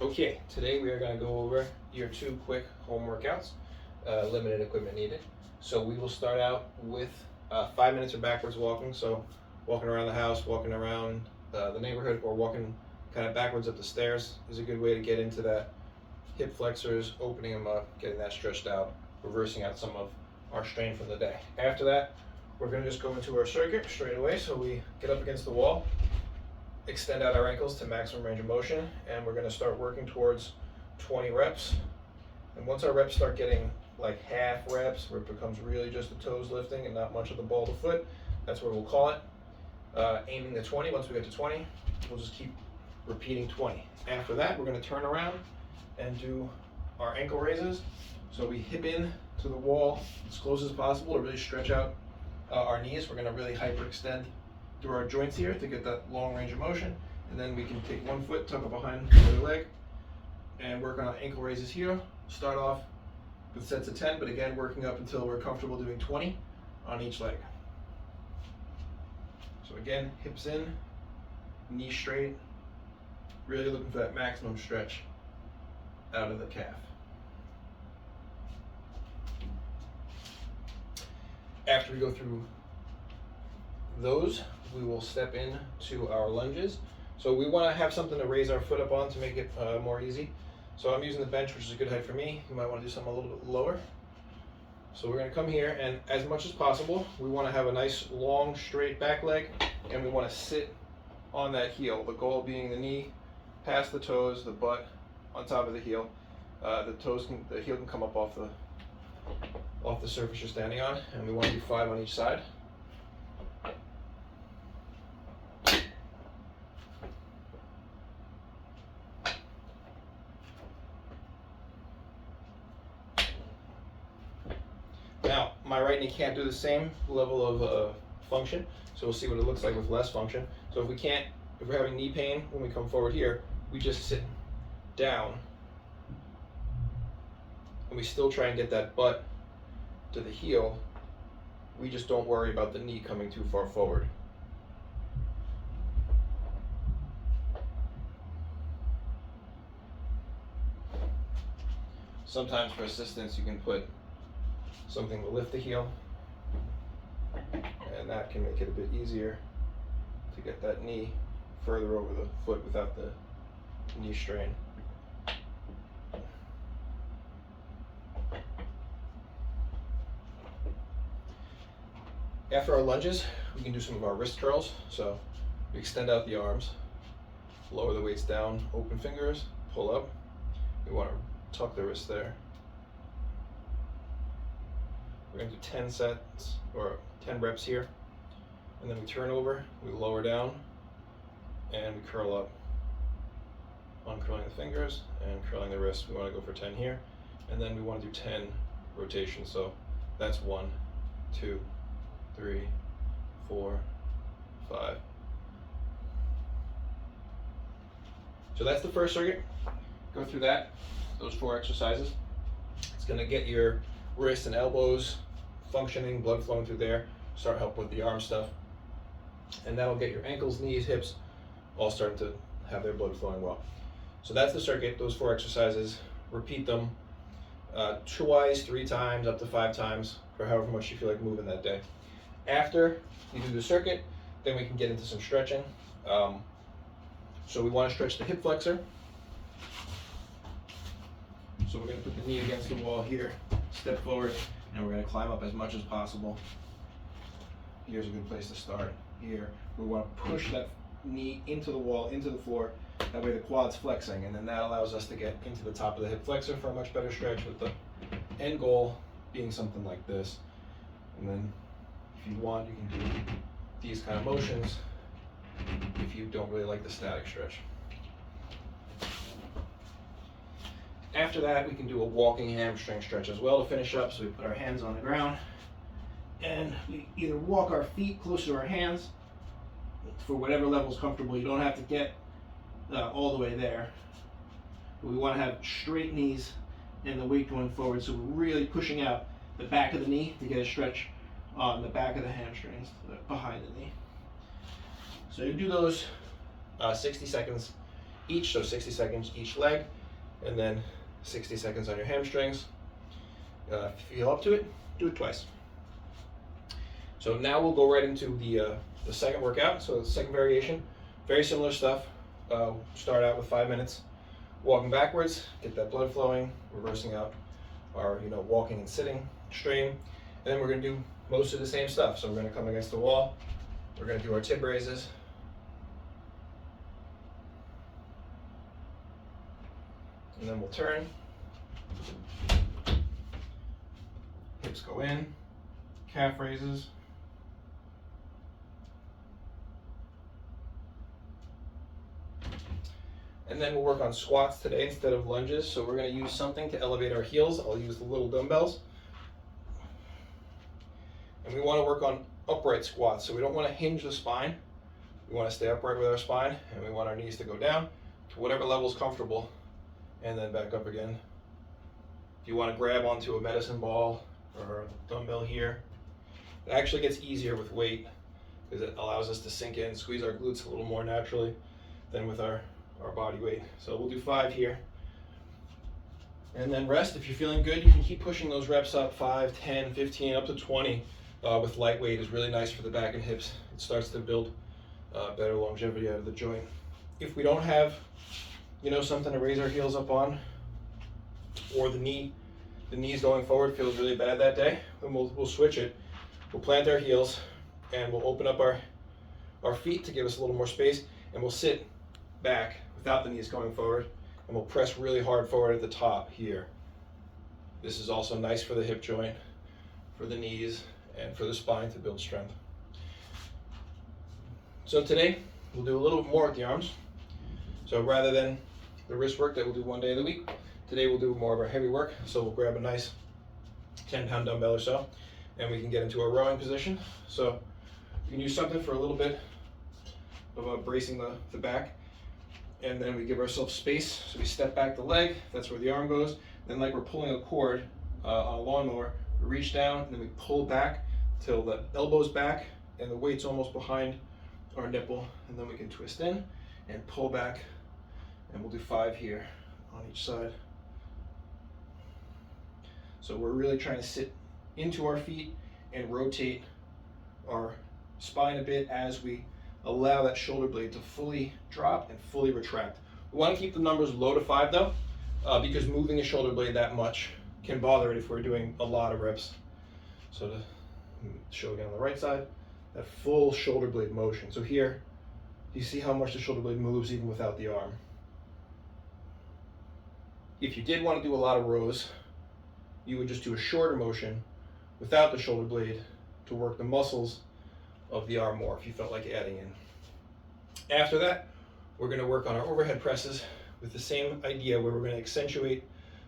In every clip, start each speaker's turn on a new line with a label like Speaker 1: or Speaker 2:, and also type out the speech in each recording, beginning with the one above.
Speaker 1: Okay, today we are going to go over your 2 quick home workouts, limited equipment needed. So we will start out with 5 minutes of backwards walking. So walking around the house, walking around the neighborhood, or walking kind of backwards up the stairs is a good way to get into that hip flexors, opening them up, getting that stretched out, reversing out some of our strain from the day. After that, we're going to just go into our circuit straight away. So we get up against the wall, extend out our ankles to maximum range of motion, and we're going to start working towards 20 reps. And once our reps start getting like half reps, where it becomes really just the toes lifting and not much of the ball of the foot, that's what we'll call it. Aiming to 20. Once we get to 20, we'll just keep repeating 20. After that, we're going to turn around and do our ankle raises. So we hip in to the wall as close as possible to really stretch out our knees. We're going to really hyperextend through our joints here to get that long range of motion, and then we can take one foot, tuck it behind the other leg, and work on our ankle raises here. Start off with sets of 10, but again working up until we're comfortable doing 20 on each leg. So again, hips in, knees straight, really looking for that maximum stretch out of the calf. After we go through those, we will step in to our lunges. So we want to have something to raise our foot up on to make it more easy. So I'm using the bench, which is a good height for me. You might want to do something a little bit lower. So we're going to come here, and as much as possible, we want to have a nice long straight back leg, and we want to sit on that heel. The goal being the knee past the toes, the butt on top of the heel. The heel can come up off the surface you're standing on, and we want to do 5 on each side. Now, my right knee can't do the same level of function, so we'll see what it looks like with less function. So if we're having knee pain when we come forward here, we just sit down, and we still try and get that butt to the heel. We just don't worry about the knee coming too far forward. Sometimes for assistance, you can put something to lift the heel, and that can make it a bit easier to get that knee further over the foot without the knee strain. After our lunges, we can do some of our wrist curls. So we extend out the arms, lower the weights down, open fingers, pull up. We want to tuck the wrist there. We're going to do 10 sets or 10 reps here, and then we turn over, we lower down, and we curl up. Uncurling the fingers and curling the wrist. We want to go for 10 here, and then we want to do 10 rotations. So that's 1, 2, 3, 4, 5. So that's the first circuit. Go through those 4 exercises. It's going to get your wrists and elbows functioning, blood flowing through there, start help with the arm stuff, and that'll get your ankles, knees, hips all starting to have their blood flowing well. So that's the circuit, those 4 exercises. Repeat them twice, 3 times, up to 5 times, for however much you feel like moving that day. After you do the circuit, then we can get into some stretching. So we want to stretch the hip flexor. So we're going to put the knee against the wall here, step forward, and we're going to climb up as much as possible. Here's a good place to start. Here, we want to push that knee into the wall, into the floor. That way the quad's flexing, and then that allows us to get into the top of the hip flexor for a much better stretch, with the end goal being something like this. And then if you want, you can do these kind of motions if you don't really like the static stretch. After that, we can do a walking hamstring stretch as well to finish up. So we put our hands on the ground, and we either walk our feet closer to our hands for whatever level is comfortable. You don't have to get all the way there. But we want to have straight knees and the weight going forward, so we're really pushing out the back of the knee to get a stretch on the back of the hamstrings behind the knee. So you do those 60 seconds each, so 60 seconds each leg, and then 60 seconds on your hamstrings. If you feel up to it, do it twice. So now we'll go right into the second workout. So the second variation, very similar stuff. Start out with 5 minutes walking backwards, get that blood flowing, reversing out our walking and sitting stream, and then we're going to do most of the same stuff. So we're going to come against the wall, we're going to do our tib raises, and then we'll turn, hips go in, calf raises, and then we'll work on squats today instead of lunges. So we're going to use something to elevate our heels. I'll use the little dumbbells. And we want to work on upright squats. So we don't want to hinge the spine. We want to stay upright with our spine, and we want our knees to go down to whatever level is comfortable, and then back up again. If you want to grab onto a medicine ball or a dumbbell here, it actually gets easier with weight because it allows us to sink in, squeeze our glutes a little more naturally than with our body weight. So we'll do 5 here. And then rest. If you're feeling good, you can keep pushing those reps up, 5, 10, 15, up to 20 with light weight is really nice for the back and hips. It starts to build better longevity out of the joint. If we don't have, something to raise our heels up on, or the knees going forward feels really bad that day, then we'll switch it. We'll plant our heels and we'll open up our feet to give us a little more space, and we'll sit back without the knees going forward, and we'll press really hard forward at the top here. This is also nice for the hip joint, for the knees, and for the spine to build strength. So today we'll do a little bit more with the arms. So rather than the wrist work that we'll do one day of the week, today we'll do more of our heavy work. So we'll grab a nice 10-pound dumbbell or so, and we can get into a rowing position. So you can use something for a little bit of bracing the back, and then we give ourselves space. So we step back the leg, that's where the arm goes. Then like we're pulling a cord on a lawnmower, we reach down and then we pull back till the elbow's back and the weight's almost behind our nipple, and then we can twist in and pull back, and we'll do 5 here on each side. So we're really trying to sit into our feet and rotate our spine a bit as we allow that shoulder blade to fully drop and fully retract. We want to keep the numbers low to 5 though, because moving the shoulder blade that much can bother it if we're doing a lot of reps. So to show again on the right side, that full shoulder blade motion. So here, you see how much the shoulder blade moves even without the arm. If you did want to do a lot of rows, you would just do a shorter motion without the shoulder blade to work the muscles of the arm more if you felt like adding in. After that, we're going to work on our overhead presses with the same idea, where we're going to accentuate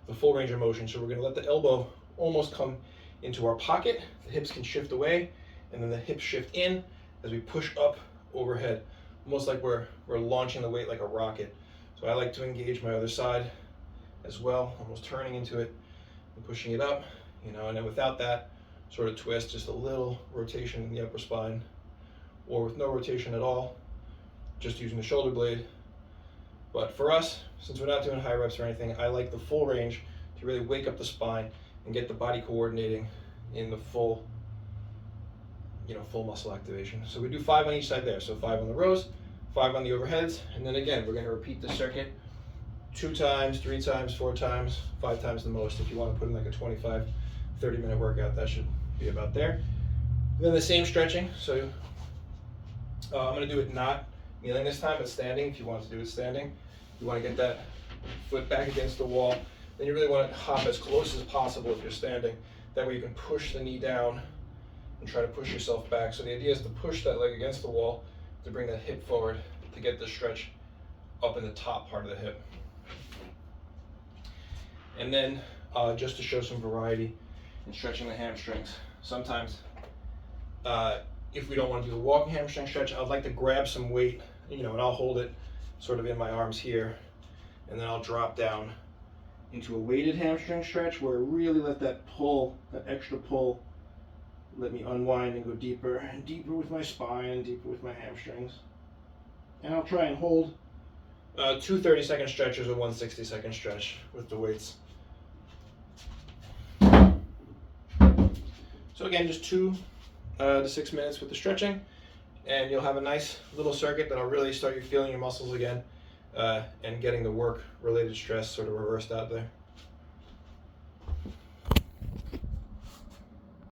Speaker 1: the full range of motion. So we're going to let the elbow almost come into our pocket, the hips can shift away, and then the hips shift in as we push up overhead, almost like we're launching the weight like a rocket. So I like to engage my other side as well, almost turning into it and pushing it up, and then without that sort of twist, just a little rotation in the upper spine, or with no rotation at all, just using the shoulder blade. But for us, since we're not doing high reps or anything, I like the full range to really wake up the spine and get the body coordinating in the full muscle activation. So we do 5 on each side there. So 5 on the rows, 5 on the overheads, and then again, we're going to repeat the circuit 2 times, 3 times, 4 times, 5 times the most. If you want to put in like a 25, 30-minute workout, that should be about there. And then the same stretching. So I'm going to do it not kneeling this time, but standing. If you want to do it standing, you want to get that foot back against the wall. Then you really want to hop as close as possible if you're standing. That way you can push the knee down and try to push yourself back. So the idea is to push that leg against the wall to bring that hip forward to get the stretch up in the top part of the hip. And then just to show some variety in stretching the hamstrings, sometimes if we don't want to do the walking hamstring stretch, I'd like to grab some weight, and I'll hold it sort of in my arms here, and then I'll drop down into a weighted hamstring stretch where I really let that pull, that extra pull, let me unwind and go deeper and deeper with my spine and deeper with my hamstrings. And I'll try and hold Two 30-second stretches or one 60-second stretch with the weights. So again, just 2 to 6 minutes with the stretching, and you'll have a nice little circuit that'll really start you feeling your muscles again, and getting the work-related stress sort of reversed out there.